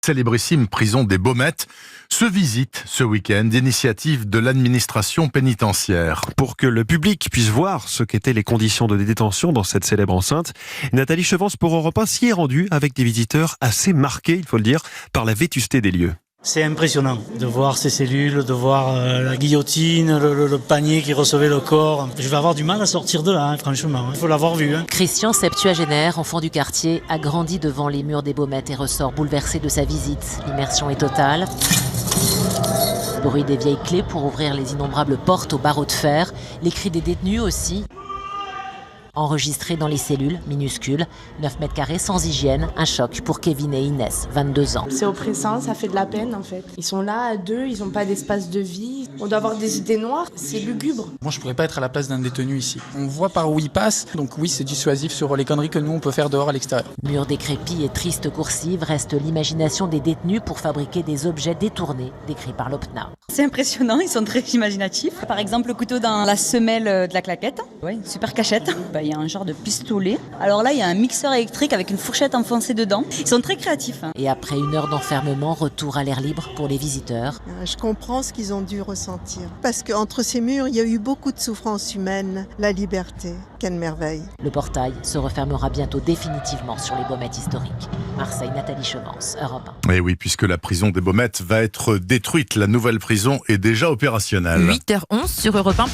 Célébrissime prison des Baumettes se visite ce week-end d'initiative de l'administration pénitentiaire. Pour que le public puisse voir ce qu'étaient les conditions de détention dans cette célèbre enceinte, Nathalie Chevance pour Europe 1 s'y est rendue avec des visiteurs assez marqués, il faut le dire, par la vétusté des lieux. C'est impressionnant de voir ces cellules, de voir la guillotine, le panier qui recevait le corps. Je vais avoir du mal à sortir de là, franchement. Il faut l'avoir vu. Christian, septuagénaire, enfant du quartier, a grandi devant les murs des Baumettes et ressort bouleversé de sa visite. L'immersion est totale. Bruit des vieilles clés pour ouvrir les innombrables portes aux barreaux de fer. Les cris des détenus aussi. Enregistrés dans les cellules, minuscules, 9 mètres carrés sans hygiène, un choc pour Kevin et Inès, 22 ans. C'est oppressant, ça fait de la peine en fait. Ils sont là à deux, ils n'ont pas d'espace de vie. On doit avoir des idées noires, c'est lugubre. Moi, je pourrais pas être à la place d'un détenu ici. On voit par où il passe, donc oui, c'est dissuasif sur les conneries que nous, on peut faire dehors à l'extérieur. Murs décrépits et tristes coursives reste l'imagination des détenus pour fabriquer des objets détournés, décrits par l'OPNA. C'est impressionnant, ils sont très imaginatifs. Par exemple, le couteau dans la semelle de la claquette. Ouais, une super cachette. Il y a un genre de pistolet. Alors là, il y a un mixeur électrique avec une fourchette enfoncée dedans. Ils sont très créatifs. Et après 1 heure d'enfermement, retour à l'air libre pour les visiteurs. Je comprends ce qu'ils ont dû ressentir. Parce qu'entre ces murs, il y a eu beaucoup de souffrances humaines. La liberté, quelle merveille. Le portail se refermera bientôt définitivement sur les Baumettes historiques. Marseille, Nathalie Chevance, Europe 1. Et oui, puisque la prison des Baumettes va être détruite, la nouvelle prison est déjà opérationnelle. 8h11 sur Europe 1.